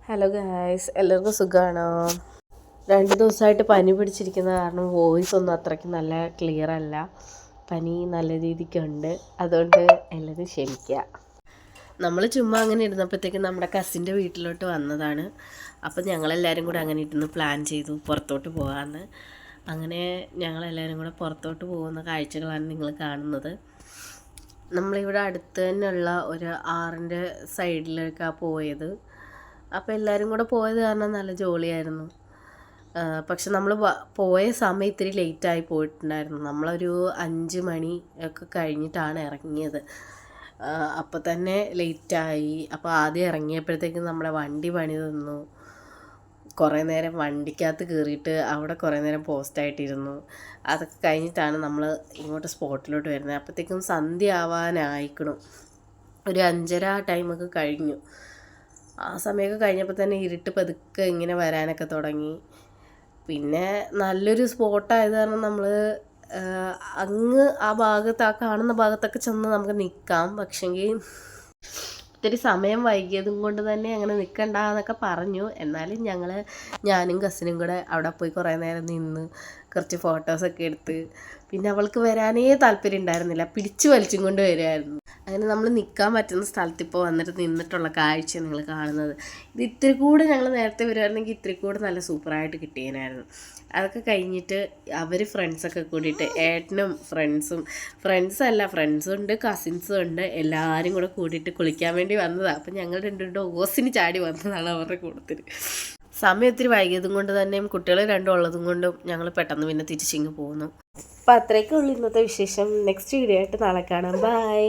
Hello guys, എല്ലാവർക്കും സുഖമാണോ? 2 ദിവസമായിട്ട് പനി പിടിച്ചിരിക്കുന്ന കാരണം വോയിസ് ഒന്നും അത്രയ്ക്ക് നല്ല ക്ലിയർ അല്ല. പനി നല്ല രീതിക്കുണ്ട്, അതുകൊണ്ട് എല്ലാവരും ക്ഷമിക്കുക. നമ്മൾ ചുമ്മാ അങ്ങനെ ഇരുന്നപ്പോഴത്തേക്കും നമ്മുടെ കസിൻ്റെ വീട്ടിലോട്ട് വന്നതാണ്. അപ്പം ഞങ്ങളെല്ലാവരും കൂടെ അങ്ങനെ ഇരുന്ന് പ്ലാൻ ചെയ്തു പുറത്തോട്ട് പോകാമെന്ന്. അങ്ങനെ ഞങ്ങളെല്ലാവരും കൂടെ പുറത്തോട്ട് പോകുന്ന കാഴ്ചകളാണ് നിങ്ങൾ കാണുന്നത്. നമ്മളിവിടെ അടുത്ത് തന്നെയുള്ള ഒരു ആറിൻ്റെ സൈഡിലേക്കാണ് പോയത്. അപ്പോൾ എല്ലാവരും കൂടെ പോയത് കാരണം നല്ല ജോളിയായിരുന്നു. പക്ഷെ നമ്മൾ പോയ സമയം ഇത്തിരി ലേറ്റായി പോയിട്ടുണ്ടായിരുന്നു. നമ്മളൊരു 5 മണി ഒക്കെ കഴിഞ്ഞിട്ടാണ് ഇറങ്ങിയത്. അപ്പോൾ തന്നെ ലേറ്റായി. അപ്പോൾ ആദ്യം ഇറങ്ങിയപ്പോഴത്തേക്കും നമ്മുടെ വണ്ടി പണി തന്നു. കുറേ നേരം വണ്ടിക്കകത്ത് കയറിയിട്ട് അവിടെ കുറേ നേരം പോസ്റ്റായിട്ടിരുന്നു. അതൊക്കെ കഴിഞ്ഞിട്ടാണ് നമ്മൾ ഇങ്ങോട്ട് സ്പോട്ടിലോട്ട് വരുന്നത്. അപ്പോഴത്തേക്കും സന്ധ്യ ആവാനായിക്കണം. ഒരു 5:30 ടൈമൊക്കെ കഴിഞ്ഞു. ആ സമയമൊക്കെ കഴിഞ്ഞപ്പോൾ തന്നെ ഇരുട്ട് പതുക്കെ ഇങ്ങനെ വരാനൊക്കെ തുടങ്ങി. പിന്നെ നല്ലൊരു സ്പോട്ടായത് കാരണം നമ്മൾ അങ്ങ് ആ ഭാഗത്ത്, ആ കാണുന്ന ഭാഗത്തൊക്കെ ചെന്ന് നമുക്ക് നിൽക്കാം. പക്ഷെങ്കിൽ ഒത്തിരി സമയം വൈകിയതും കൊണ്ട് തന്നെ അങ്ങനെ നിൽക്കണ്ട എന്നൊക്കെ പറഞ്ഞു. എന്നാലും ഞാനും കസിനും കൂടെ അവിടെ പോയി കുറേ നേരം നിന്ന് കുറച്ച് ഫോട്ടോസൊക്കെ എടുത്ത്. പിന്നെ അവൾക്ക് വരാനേ താല്പര്യം ഉണ്ടായിരുന്നില്ല, പിടിച്ചു വലിച്ചും കൊണ്ട് വരുമായിരുന്നു. അങ്ങനെ നമ്മൾ നിൽക്കാൻ പറ്റുന്ന സ്ഥലത്ത് ഇപ്പോൾ വന്നിട്ട് നിന്നിട്ടുള്ള കാഴ്ച നിങ്ങൾ കാണുന്നത്. ഇത് ഇത്തിരി കൂടെ ഞങ്ങൾ നേരത്തെ വരുമായിരുന്നെങ്കിൽ ഇത്തിരി കൂടെ നല്ല സൂപ്പറായിട്ട് കിട്ടിയേനായിരുന്നു. അതൊക്കെ കഴിഞ്ഞിട്ട് അവർ ഫ്രണ്ട്സൊക്കെ കൂടിയിട്ട്, ഏട്ടനും ഫ്രണ്ട്സും ഉണ്ട്, കസിൻസും ഉണ്ട്, എല്ലാവരും കൂടെ കൂടിയിട്ട് കുളിക്കാൻ വേണ്ടി വന്നതാണ്. അപ്പം ഞങ്ങൾ രണ്ടുപേരുടെ ഓസിന് ചാടി വന്നതാണ് അവരുടെ കൂട്ടത്തിൽ. സമയം ഒത്തിരി വൈകിയതും കൊണ്ട് തന്നെയും കുട്ടികൾ രണ്ടും ഉള്ളതും കൊണ്ടും ഞങ്ങൾ പെട്ടെന്ന് പിന്നെ തിരിച്ചിങ്ങ് പോകുന്നു. അപ്പോൾ അത്രയൊക്കെ ഉള്ളൂ ഇന്നത്തെ വിശേഷം. നെക്സ്റ്റ് വീഡിയോ ആയിട്ട് നാളെ കാണാം. ബൈ.